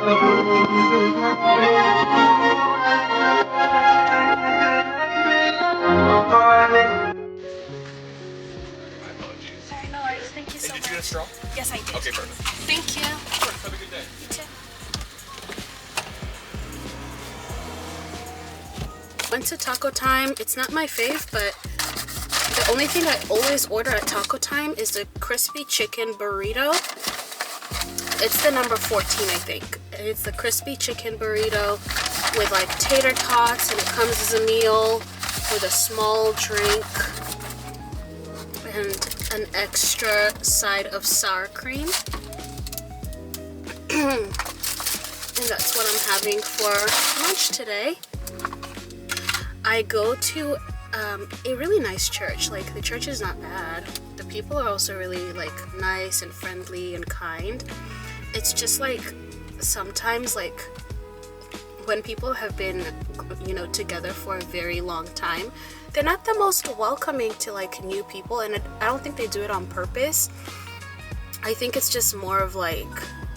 No worries. Thank you so much. Did you get a straw? Yes, I did. Okay, perfect. Thank you. Of course. Have a good day. You too. Went to Taco Time. It's not my fave, but the only thing I always order at Taco Time is the crispy chicken burrito. It's the number 14, I think. It's the crispy chicken burrito with like tater tots, and it comes as a meal with a small drink and an extra side of sour cream. And that's what I'm having for lunch today. I go to a really nice church. Like, the church is not bad. The people are also really like nice and friendly and kind. It's just like sometimes, like, when people have been, you know, together for a very long time, they're not the most welcoming to like new people, and I don't think they do it on purpose. I think it's just more of like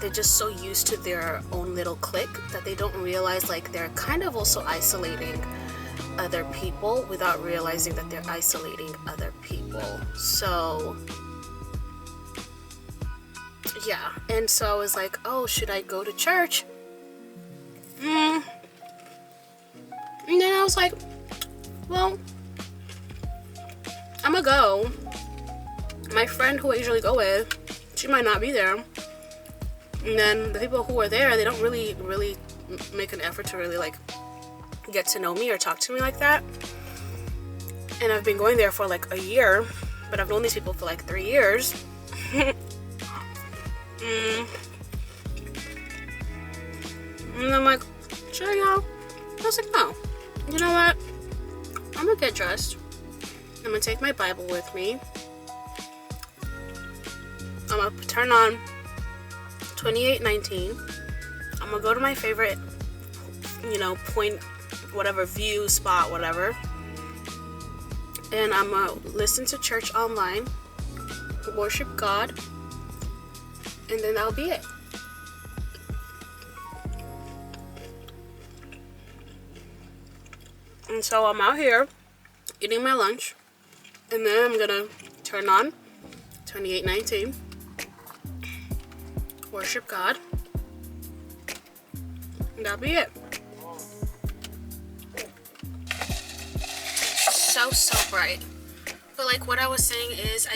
they're just so used to their own little clique that they don't realize like they're kind of also isolating other people without realizing that they're isolating other people. So yeah, and so I was like, oh, should I go to church? And then I was like, well, I'm gonna go. My friend who I usually go with, she might not be there. And then the people who are there, they don't really make an effort to really like get to know me or talk to me like that. And I've been going there for like a year, but I've known these people for like 3 years. And I'm like, sure, y'all. I was like, no. You know what? I'm gonna get dressed. I'm gonna take my Bible with me. I'm gonna turn on 28:19. I'm gonna go to my favorite, you know, point, whatever, view spot, whatever. And I'm gonna listen to church online, worship God, and then that'll be it. And so I'm out here eating my lunch, and then I'm gonna turn on 28:19, worship God, and that'll be it. So bright. But like what I was saying is,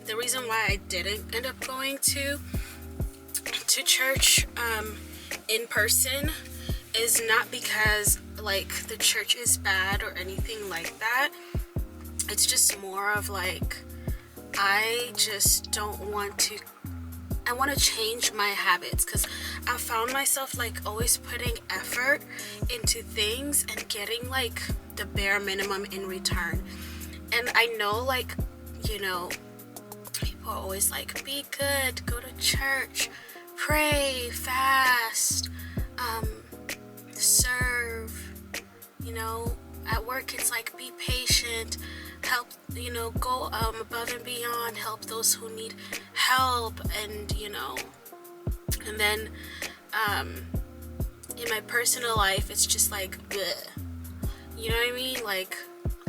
the reason why I didn't end up going to church in person is not because like the church is bad or anything like that. It's just more of like I want to change my habits, because I found myself like always putting effort into things and getting like the bare minimum in return. And I know, like, you know, people are always like, be good, go to church, pray, fast, serve, you know. At work it's like, be patient, help, you know, go above and beyond, help those who need help, and you know. And then in my personal life it's just like bleh. You know what I mean? Like,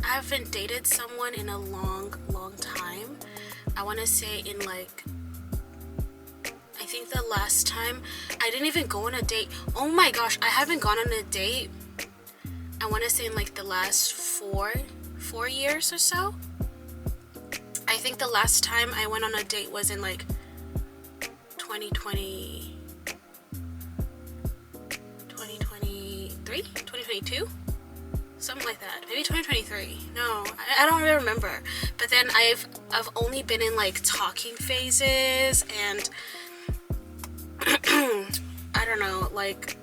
I haven't dated someone in a long time. I want to say in like, I think the last time I didn't even go on a date. Oh my gosh, I haven't gone on a date, I want to say in like the last four years or so. I think the last time I went on a date was in like 2020, 2023, 2022, something like that. Maybe 2023. No, I don't really remember. But then I've only been in like talking phases, and I don't know, like,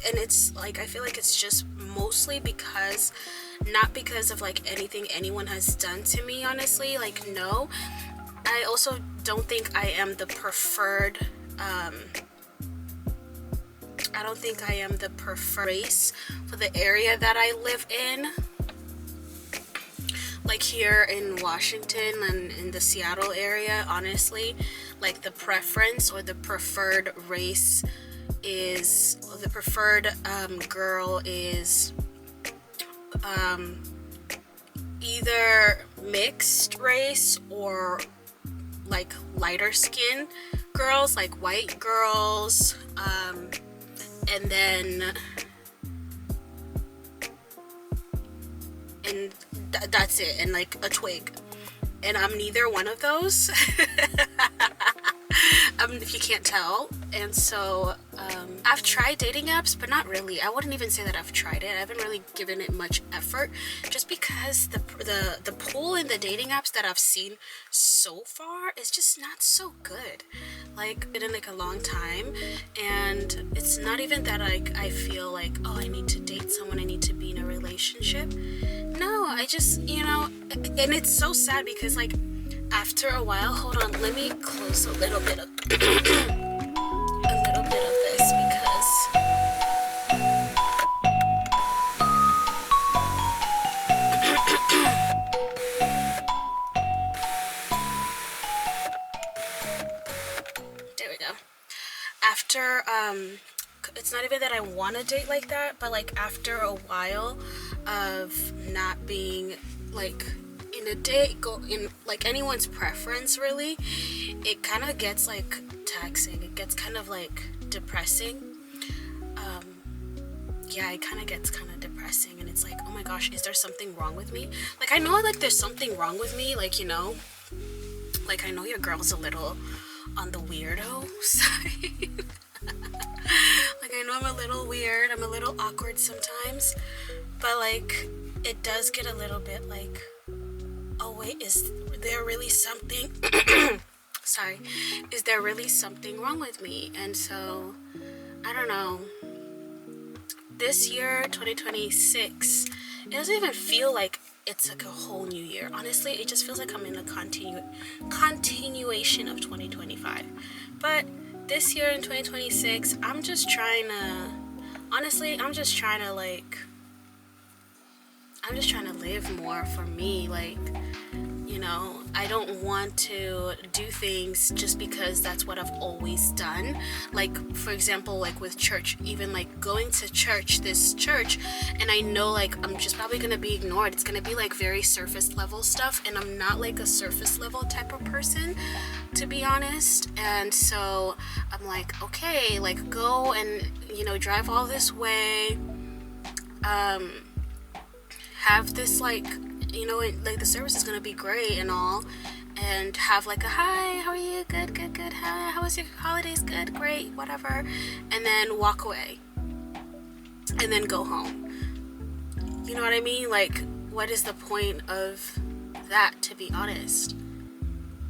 and it's like I feel like it's just mostly because, not because of like anything anyone has done to me, honestly. Like, no, I also don't think I am the preferred I don't think I am the preferred race for the area that I live in. Like here in Washington and in the Seattle area, honestly, like the preference or the preferred race is the preferred girl is either mixed race or like lighter skin girls, like white girls, and then that's it, and like a twig. And I'm neither one of those. If you can't tell. And so I've tried dating apps, but not really. I wouldn't even say that I've tried it. I haven't really given it much effort, just because the pool in the dating apps that I've seen so far is just not so good. Like, it's been like a long time, and it's not even that I feel like, oh, I need to date someone, I need to be in a relationship. No, I just, and it's so sad because, like, after a while, hold on, let me close a little bit of a little bit of this, because there we go. After it's not even that I want to date like that, but like after a while of not being like in a date, go in like anyone's preference really, it kind of gets like taxing. It gets kind of like depressing. Yeah, it kind of gets kind of depressing, and it's like, oh my gosh, is there something wrong with me? Like, I know like there's something wrong with me, like, like I know your girl's a little on the weirdo side. Like, I know I'm a little weird, I'm a little awkward sometimes, but like it does get a little bit like, oh wait, is there really something sorry, is there really something wrong with me? And so I don't know, this year 2026, it doesn't even feel like it's like a whole new year. Honestly, it just feels like I'm in a continuation of 2025. But this year in 2026, I'm just trying to live more for me. Like, I don't want to do things just because that's what I've always done. Like, for example, like with church, even like going to church, this church, and I know like I'm just probably gonna be ignored. It's gonna be like very surface level stuff, and I'm not like a surface level type of person, to be honest. And so I'm like, okay, like go and drive all this way, have this like like the service is gonna be great and all, and have like a hi, how are you, good, hi, how was your holidays, good, great, whatever, and then walk away and then go home. You know what I mean? Like, what is the point of that, to be honest?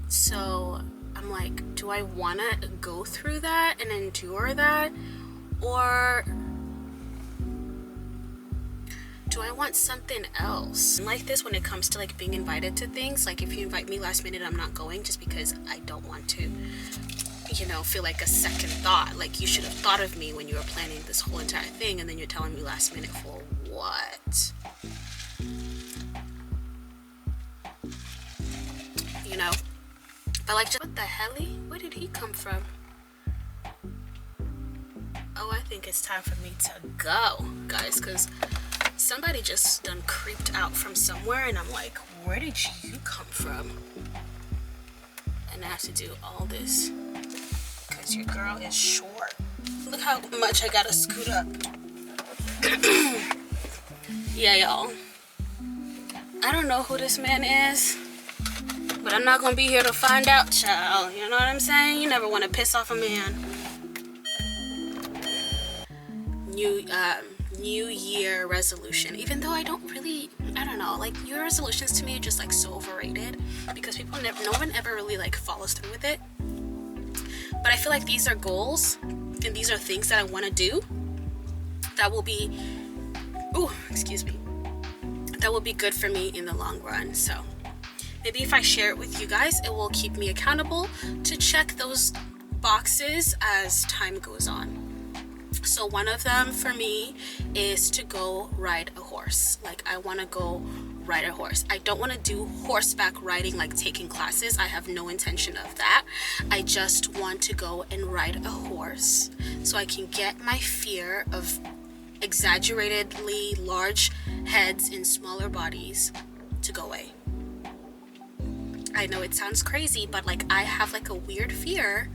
So I'm like, do I want to go through that and endure that, or do I want something else? I'm like this when it comes to like being invited to things. Like, if you invite me last minute, I'm not going, just because I don't want to feel like a second thought, like you should have thought of me when you were planning this whole entire thing, and then you're telling me last minute for what? But like, just what the helly? Where did he come from? Oh, I think it's time for me to go, guys, because somebody just done creeped out from somewhere, and I'm like, where did you come from? And I have to do all this because your girl is short. Look how much I gotta scoot up. Yeah, y'all, I don't know who this man is, but I'm not gonna be here to find out, child. You know what I'm saying? You never want to piss off a man. New Year resolution. Even though I don't know, like, New Year resolutions to me are just like so overrated, because no one ever really like follows through with it. But I feel like these are goals, and these are things that I want to do that will be, that will be good for me in the long run. So maybe if I share it with you guys, it will keep me accountable to check those boxes as time goes on. So one of them for me is to go ride a horse. Like, I want to go ride a horse. I don't want to do horseback riding, like taking classes. I have no intention of that. I just want to go and ride a horse so I can get my fear of exaggeratedly large heads in smaller bodies to go away. I know it sounds crazy, but like I have like a weird fear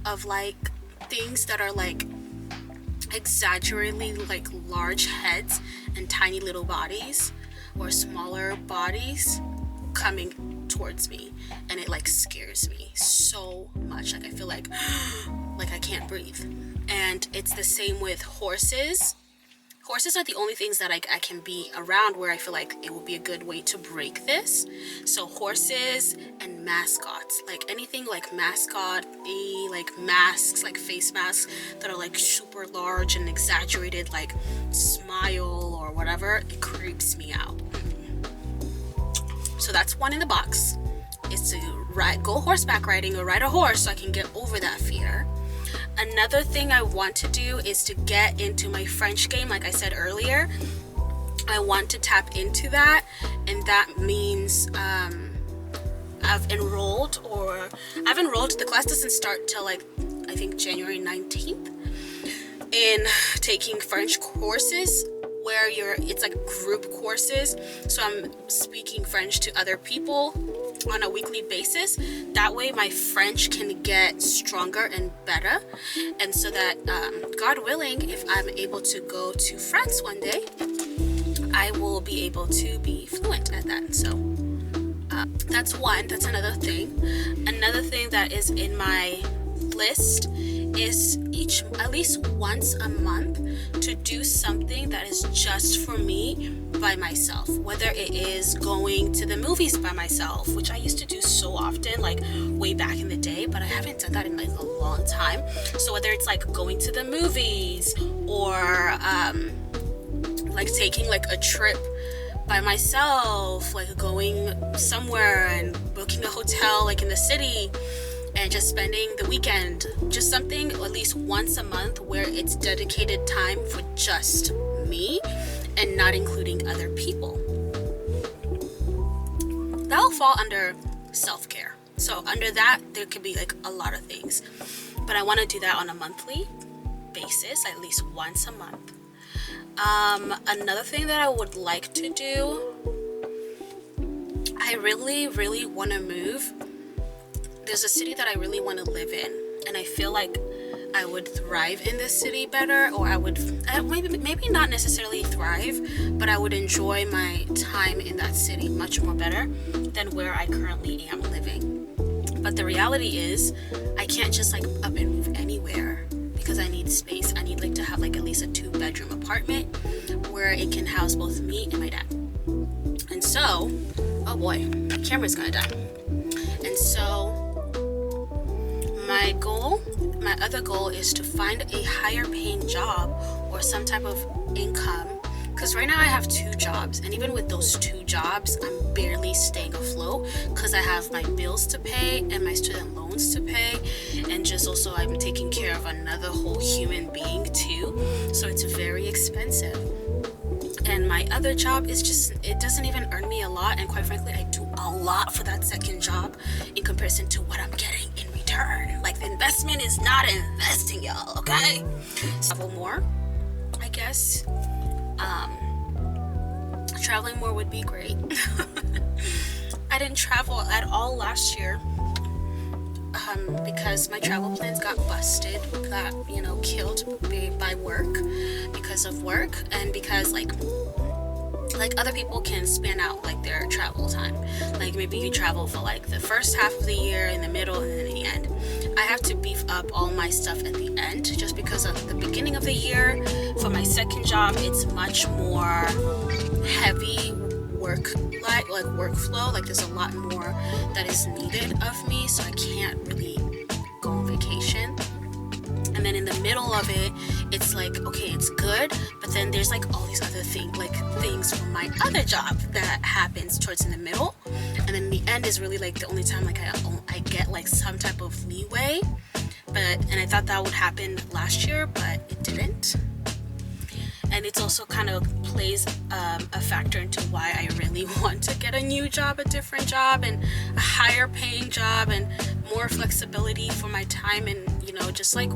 of like things that are like exaggeratedly like large heads and tiny little bodies or smaller bodies coming towards me, and it like scares me so much. Like I feel like I can't breathe. And it's the same with horses. Horses are the only things that I can be around where I feel like it would be a good way to break this. So horses and mascots, like anything like mascot, like masks, like face masks that are like super large and exaggerated, like smile or whatever, it creeps me out. So that's one in the box, is to go horseback riding or ride a horse so I can get over that fear. Another thing I want to do is to get into my French game. Like I said earlier, I want to tap into that, and that means I've enrolled. The class doesn't start till like I think January 19th in taking French courses where it's like group courses. So I'm speaking French to other people on a weekly basis. That way my French can get stronger and better, and so that God willing, if I'm able to go to France one day, I will be able to be fluent at that. So that's another thing that is in my list is at least once a month to do something that is just for me by myself, whether it is going to the movies by myself, which I used to do so often, like way back in the day, but I haven't done that in like a long time. So whether it's like going to the movies or like taking like a trip by myself, like going somewhere and booking a hotel like in the city and just spending the weekend, just something at least once a month where it's dedicated time for just me and not including other people. That'll fall under self-care. So under that, there could be like a lot of things, but I want to do that on a monthly basis, at least once a month. Another thing that I would like to do, I really want to move. There's a city that I really want to live in, and I feel like I would thrive in this city better, or I would maybe not necessarily thrive, but I would enjoy my time in that city much more better than where I currently am living. But the reality is I can't just like up and move anywhere because I need space. I need like to have like at least a 2-bedroom apartment where it can house both me and my dad. And so, oh boy, my camera's gonna die. And so my other goal is to find a higher paying job or some type of income, because right now I have 2 jobs, and even with those 2 jobs I'm barely staying afloat because I have my bills to pay and my student loans to pay, and just also I'm taking care of another whole human being too, so it's very expensive. And my other job is just, it doesn't even earn me a lot, and quite frankly I do a lot for that second job in comparison to what I'm getting in return. Like the investment is not investing, y'all, okay? Travel more, I guess. Traveling more would be great. I didn't travel at all last year because my travel plans got busted, got killed by work, because of work, and because like other people can span out like their travel time. Like maybe you travel for like the first half of the year, in the middle, and then the end. I have to beef up all my stuff at the end, just because at the beginning of the year for my second job it's much more heavy workflow. Like there's a lot more that is needed of me, so I can't really go on vacation. And then in the middle of it, it's like, okay, it's good, but then there's like all these other things from my other job that happens towards in the middle, and then the end is really like the only time like I get like some type of leeway. And I thought that would happen last year, but it didn't. and it's also kind of plays a factor into why I really want to get a new job, a different job, and a higher paying job, and more flexibility for my time, and just like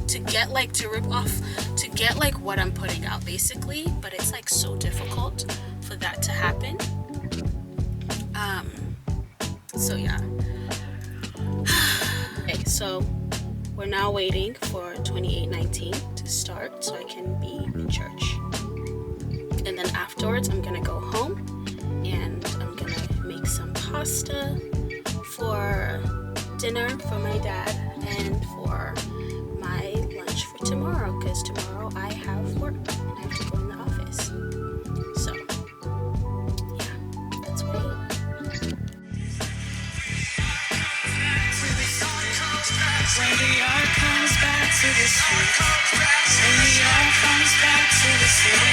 to get like to rip off to get like what I'm putting out basically. But it's like so difficult for that to happen. So yeah. Okay, so we're now waiting for 2819 to start so I can be in church. And then afterwards, I'm gonna go home and I'm gonna make some pasta for dinner for my dad and for my lunch for tomorrow, because tomorrow I have work and I have to go in the office. So, yeah, that's what I eat. When the yard comes back to the street, when the yard comes back to the city,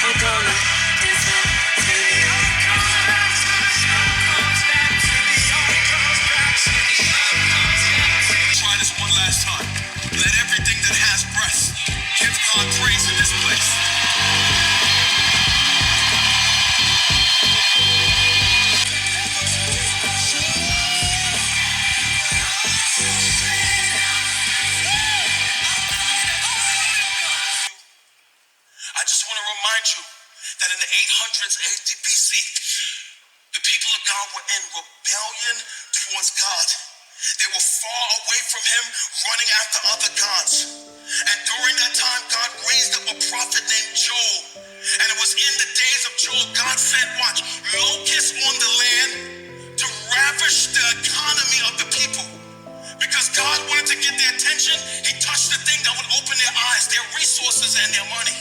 we're gonna dance out to the yard comes back to the yard comes back to the yard comes back to the yard comes back to the. Try this one last time. Let everything that has breath give God praise in this place. I just want to remind you that in the 800s AD BC, the people of God were in rebellion towards God. They were far away from him, running after other gods. And during that time, God raised up a prophet named Joel. And it was in the days of Joel, God sent, watch, locusts on the land to ravish the economy of the people. Because God wanted to get their attention, he touched the thing that would open their eyes, their resources, and their money.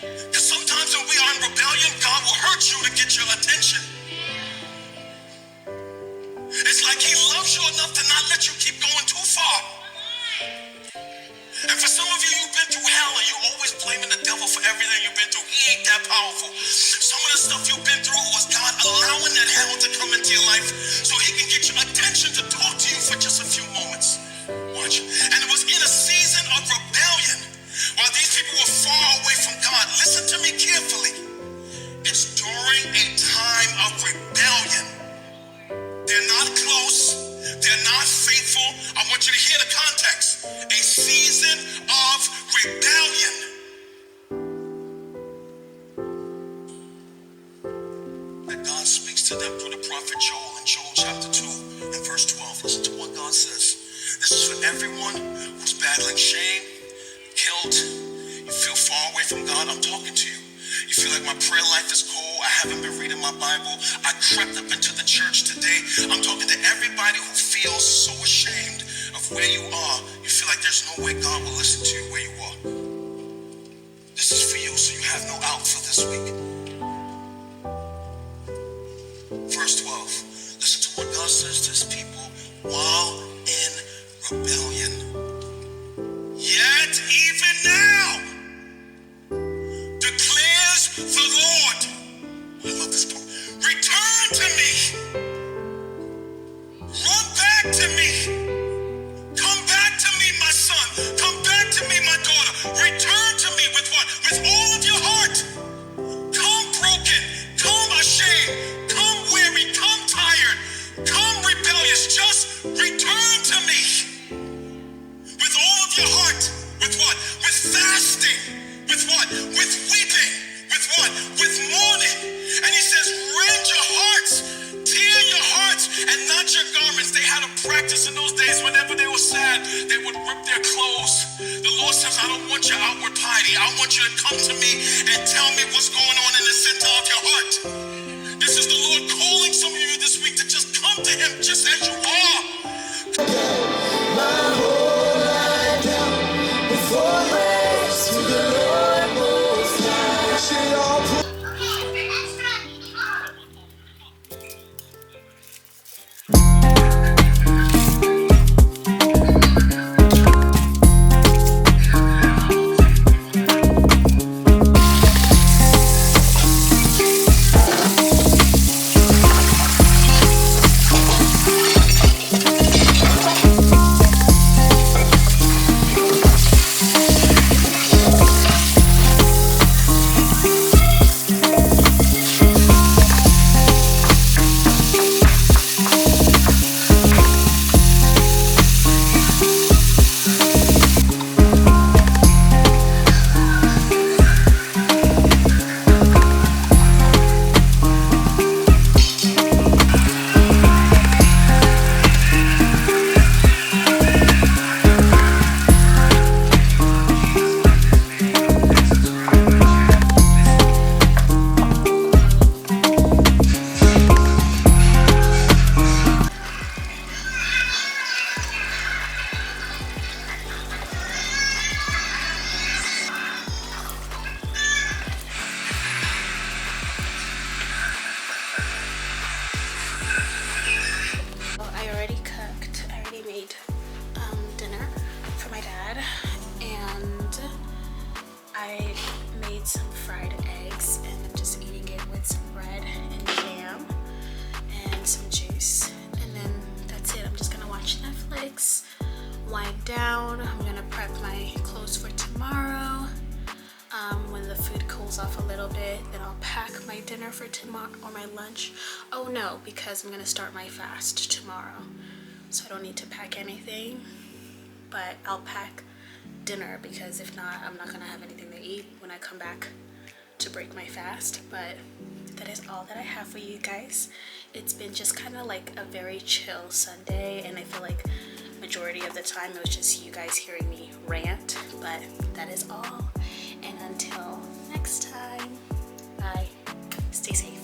Because sometimes when we are in rebellion, God will hurt you to get your attention. It's like he loves you enough to not let you keep going too far. And for some of you, you've been through hell and you're always blaming the devil for everything you've been through. He ain't that powerful. Some of the stuff you've been through was God allowing that hell to come into your life so he can get your attention to talk to you for just a few moments. Watch. And it was in a season of rebellion while these people were far away from God. Listen to me carefully. It's during a time of rebellion. They're not close. They're not faithful. I want you to hear the context. A season of rebellion. That God speaks to them through the prophet Joel in Joel chapter 2 and verse 12. Listen to what God says. This is for everyone who's battling shame, guilt. You feel far away from God. I'm talking to you. You feel like my prayer life is cold. I haven't been reading my Bible. I crept up into the church today. I'm talking to everybody who feels so ashamed of where you are. You feel like there's no way God will listen to you where you are. This is for you, so you have no out for this week. Verse 12. Listen to what God says to his people while in rebellion. Yet even now, declares the Lord. I love this part. Return to me. Run back to me. Come back to me, my son. Come back to me, my daughter. Return to me with what? With all of your heart. Come broken. Come ashamed. Come weary. Come tired. Come rebellious. Just return to me. With all of your heart. With what? With fasting. With what? With weeping. With what? With mourning. And he says, rend your hearts, tear your hearts, and not your garments. They had a practice in those days. Whenever they were sad, they would rip their clothes. The Lord says, I don't want your outward piety. I want you to come to me and tell me what's going on in the center of your heart. This is the Lord calling some of you this week to just come to him just as you are. My whole life down before grace to the Lord Most High. down. I'm gonna prep my clothes for tomorrow. When the food cools off a little bit, then I'll pack my dinner for tomorrow, or my lunch. Oh no, because I'm gonna start my fast tomorrow, so I don't need to pack anything, but I'll pack dinner because if not, I'm not gonna have anything to eat when I come back to break my fast. But that is all that I have for you guys. It's been just kind of like a very chill Sunday, and I feel like majority of the time it was just you guys hearing me rant, but that is all. And until next time, bye. Stay safe.